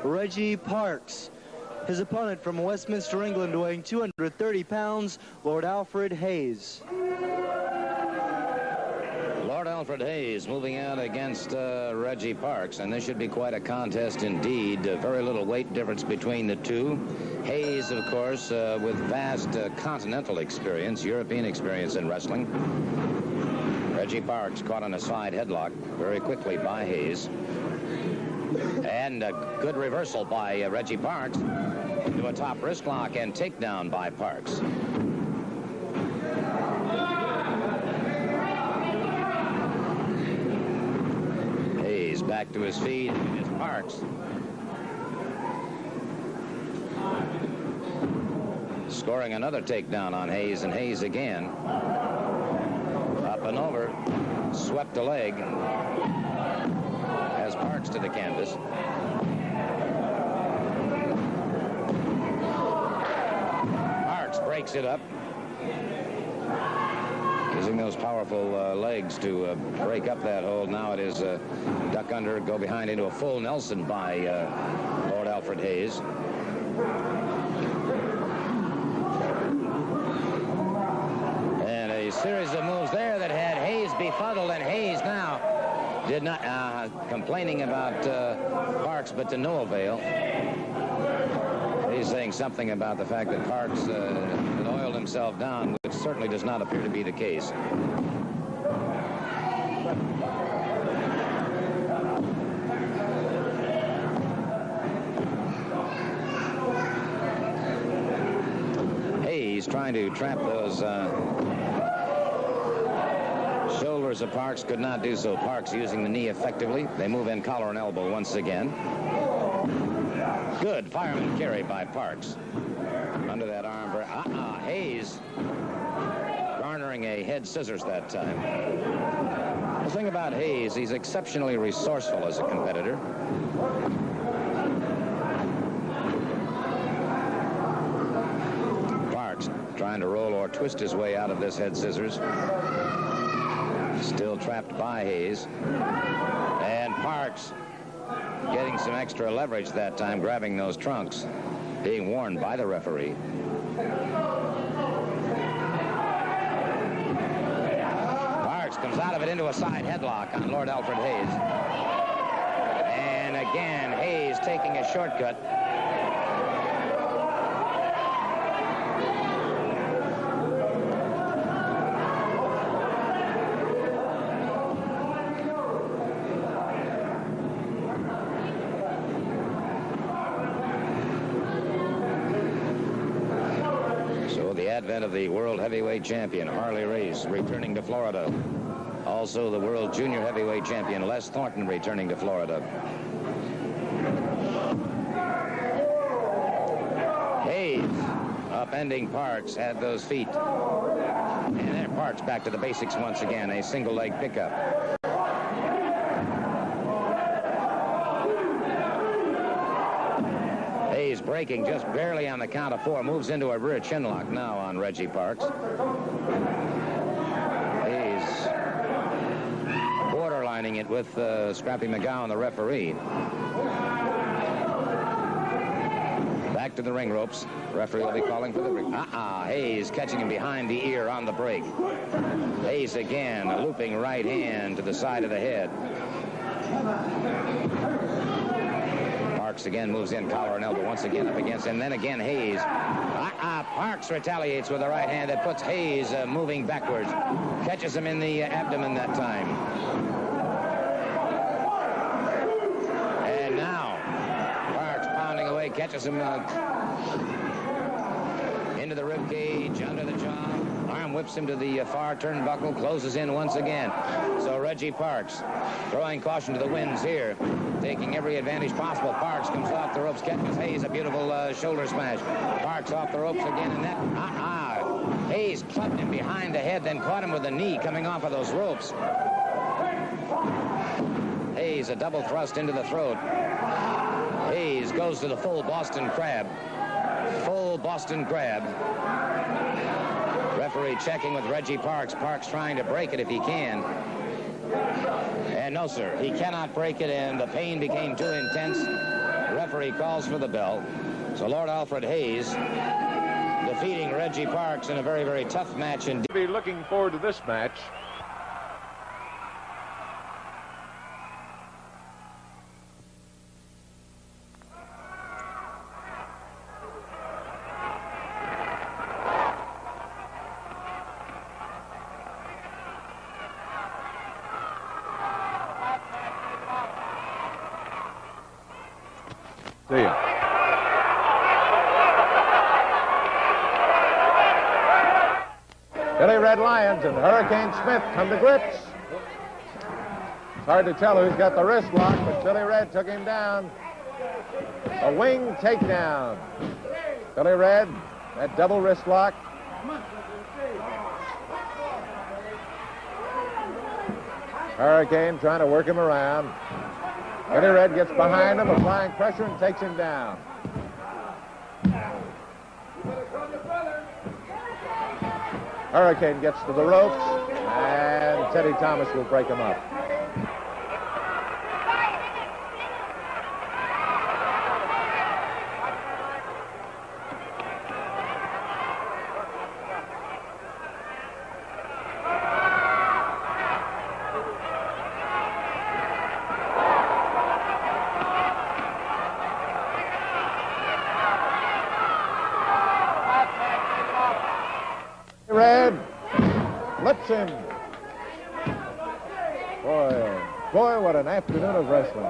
Reggie Parks. His opponent from Westminster, England, weighing 230 pounds, Lord Alfred Hayes. Lord Alfred Hayes moving out against Reggie Parks, and this should be quite a contest indeed. Very little weight difference between the two. Hayes, of course, with vast continental experience, European experience in wrestling. Reggie Parks caught on a side headlock very quickly by Hayes. And a good reversal by Reggie Parks to a top wrist lock and takedown by Parks. Hayes back to his feet. It's Parks. Scoring another takedown on Hayes, and Hayes again. Up and over. Swept a leg. Has Parks to the canvas. Parks breaks it up. Using those powerful legs to break up that hold. Now it is duck under, go behind into a full Nelson by Lord Alfred Hayes. And a series of moves there that had Hayes befuddled, and Hayes now did not, complaining about Parks, but to no avail. He's saying something about the fact that Parks had oiled himself down, which certainly does not appear to be the case. Hayes trying to trap those shoulders of Parks, could not do so. Parks using the knee effectively. They move in collar and elbow once again. Good fireman carry by Parks. Under that arm. Hayes garnering a head scissors that time. The thing about Hayes, he's exceptionally resourceful as a competitor. Parks trying to roll or twist his way out of this head scissors. Still trapped by Hayes. And Parks getting some extra leverage that time, grabbing those trunks, being warned by the referee. Parks comes out of it into a side headlock on Lord Alfred Hayes. And again, Hayes taking a shortcut. Advent of the world heavyweight champion, Harley Race, returning to Florida. Also, the world junior heavyweight champion, Les Thornton, returning to Florida. Hayes, upending Parks, had those feet. And then Parks back to the basics once again, a single leg pickup. Hayes breaking just barely on the count of 4. Moves into a rear chin lock now on Reggie Parks. Hayes borderlining it with Scrappy McGowan, the referee. Back to the ring ropes. Referee will be calling for the ring. Hayes catching him behind the ear on the break. Hayes again, a looping right hand to the side of the head. Parks again moves in, collar and elbow once again up against, and then again Hayes. Parks retaliates with a right hand that puts Hayes moving backwards. Catches him in the abdomen that time. And now Parks pounding away, catches him into the rib cage, under the jaw. Arm whips him to the far turnbuckle, closes in once again. So Reggie Parks throwing caution to the winds here, taking every advantage possible. Parks comes off the ropes, catches Hayes, a beautiful shoulder smash. Parks off the ropes again, and that, Hayes clubbed him behind the head, then caught him with a knee coming off of those ropes. Hayes, a double thrust into the throat. Hayes goes to the full Boston Crab. Full Boston Crab. Referee checking with Reggie Parks. Parks trying to break it if he can. And no, sir, he cannot break it, and the pain became too intense. The referee referee calls for the bell. So Lord Alfred Hayes defeating Reggie Parks in a very, very tough match indeed. Be looking forward to this match. See ya. Billy Red Lyons and Hurricane Smith come to grips. It's hard to tell who's got the wrist lock, but Billy Red took him down. A wing takedown. Billy Red, that double wrist lock. Hurricane trying to work him around. Billy Red gets behind him, applying pressure, and takes him down. Hurricane gets to the ropes, and Teddy Thomas will break him up. Red flips him. Boy, what an afternoon of wrestling.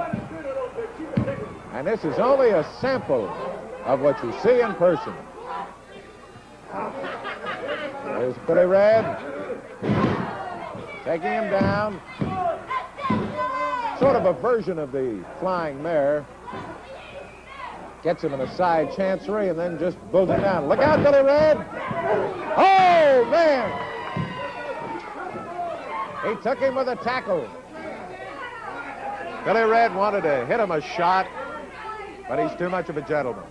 And this is only a sample of what you see in person. There's Billy Red taking him down. Sort of a version of the flying mare. Gets him in a side chancery and then just blows him down. Look out, Billy Red! Oh, man! He took him with a tackle. Billy Red wanted to hit him a shot, but he's too much of a gentleman.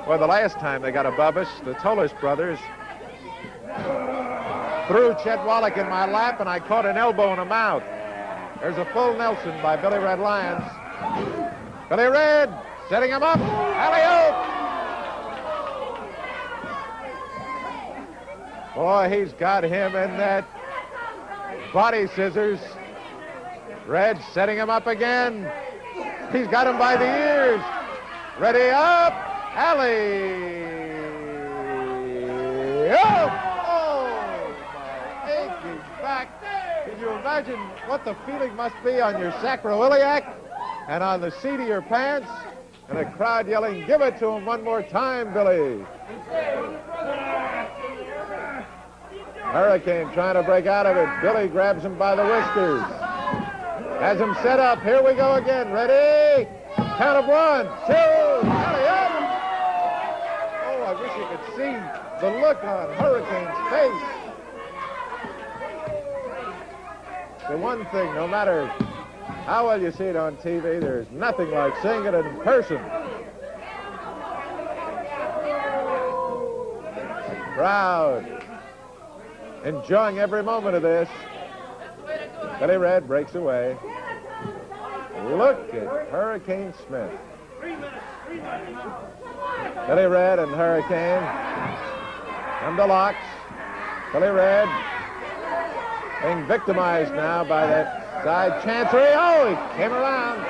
Well, the last time they got above us, the Tolis brothers threw Chet Wallach in my lap, and I caught an elbow in the mouth. There's a full Nelson by Billy Red Lyons. Billy Red setting him up. Alley-oop! Boy, he's got him in that body scissors. Red setting him up again. He's got him by the ears. Ready up. Alley-oop! Oh, my aching back. Can you imagine what the feeling must be on your sacroiliac and on the seat of your pants? And a crowd yelling, "Give it to him one more time, Billy." Hurricane trying to break out of it. Billy grabs him by the whiskers. Has him set up. Here we go again. Ready? Count of 1, 2, alley-oop! Oh, I wish you could see the look on Hurricane's face. The one thing, no matter how well you see it on TV, there's nothing like seeing it in person. Crowd enjoying every moment of this. Billy Red breaks away. Look at Hurricane Smith. Billy Red and Hurricane come to locks. Billy Red being victimized now by that side chancery. Oh, he came around.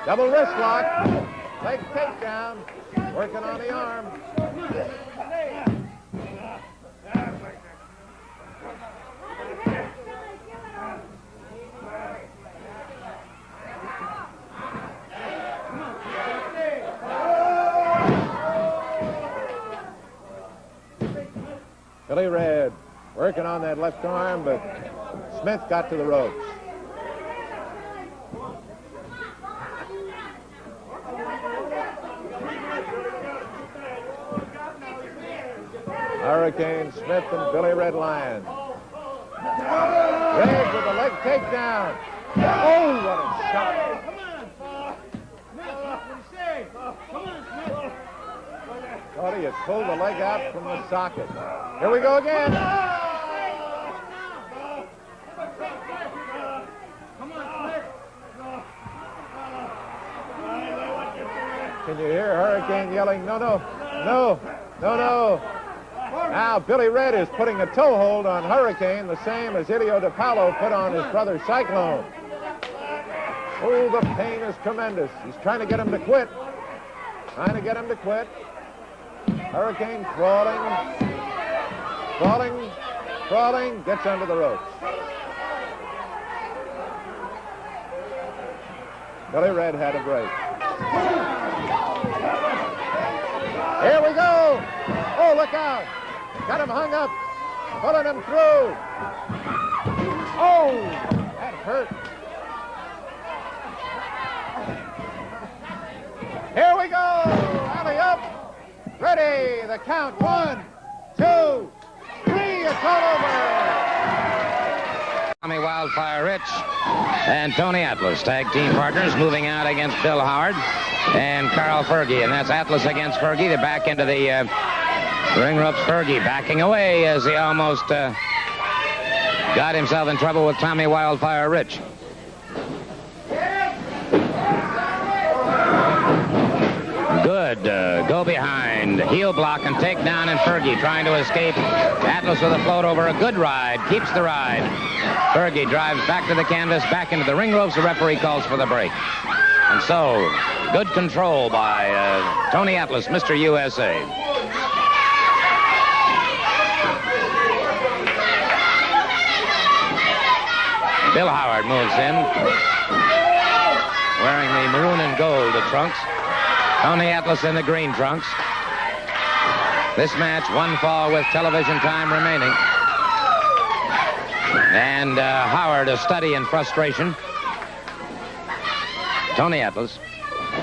Double wrist lock. Leg takedown. Working on the arm. Billy Red working on that left arm, but Smith got to the ropes. Hurricane Smith and Billy Red Lyons. Red with a leg takedown. Oh, what a shot. Thought he had pulled the leg out from the socket. Here we go again. Can you hear Hurricane yelling, no, no, no, no, no. Now Billy Red is putting a toe hold on Hurricane, the same as Ilio DiPaolo put on his brother Cyclone. Oh, the pain is tremendous. He's trying to get him to quit. Hurricane crawling, gets under the ropes. Billy Red had a break. Here we go. Oh, look out. Got him hung up. Pulling him through. Oh, that hurt. Here we go. Alley up. Ready. The count. 1, 2, 3. It's all over. Tommy Wildfire Rich and Tony Atlas, tag team partners, moving out against Bill Howard and Carl Fergie. And that's Atlas against Fergie. They're back into the ring ropes. Fergie backing away as he almost got himself in trouble with Tommy Wildfire Rich. Good. Go behind. Heel block and take down, and Fergie trying to escape. Atlas with a float over. A good ride. Keeps the ride. Fergie drives back to the canvas, back into the ring ropes. The referee calls for the break. And so, good control by Tony Atlas, Mr. USA. Bill Howard moves in, wearing the maroon and gold trunks. Tony Atlas in the green trunks. This match, one fall with television time remaining. And Howard, a study in frustration. Tony Atlas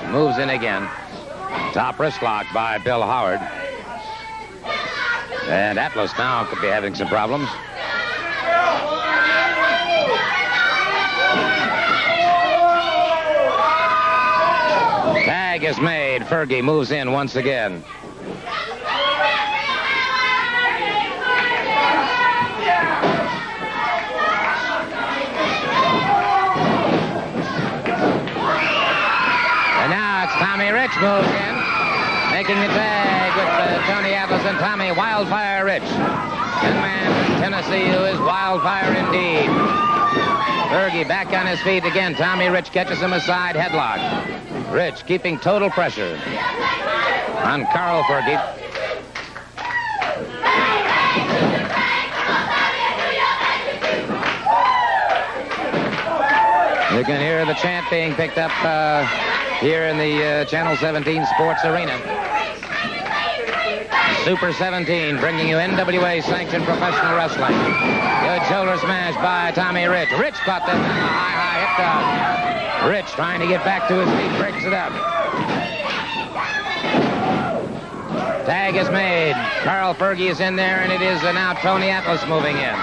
moves in again. Top wrist lock by Bill Howard. And Atlas now could be having some problems. Tag is made. Fergie moves in once again. And now it's Tommy Rich moves in, making the tag with Tony Atlas and Tommy Wildfire Rich. Young man from Tennessee who is Wildfire indeed. Fergie back on his feet again. Tommy Rich catches him aside headlock. Rich keeping total pressure on Carl Fergie. You can hear the chant being picked up here in the Channel 17 Sports Arena. Super 17 bringing you NWA sanctioned professional wrestling. Good shoulder smash by Tommy Rich. Rich caught that high hip toss. Rich trying to get back to his feet, breaks it up. Tag is made. Carl Fergie is in there, and it is now Tony Atlas moving in.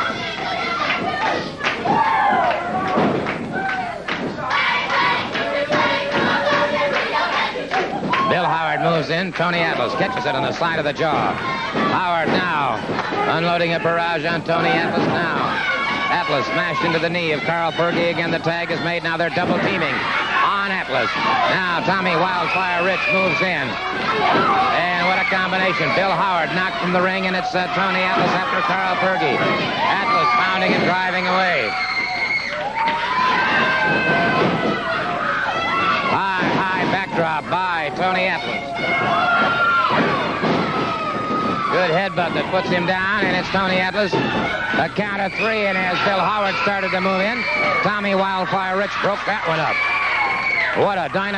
Bill Howard moves in. Tony Atlas catches it on the side of the jaw. Howard now unloading a barrage on Tony Atlas now. Atlas smashed into the knee of Carl Fergie. Again, the tag is made. Now they're double teaming on Atlas. Now Tommy Wildfire Rich moves in. And what a combination. Bill Howard knocked from the ring, and it's Tony Atlas after Carl Fergie. Atlas pounding and driving away. High backdrop by Tony Atlas. Good headbutt that puts him down, and it's Tony Atlas. A count of 3, and as Bill Howard started to move in, Tommy Wildfire Rich broke that one up. What a dynamite.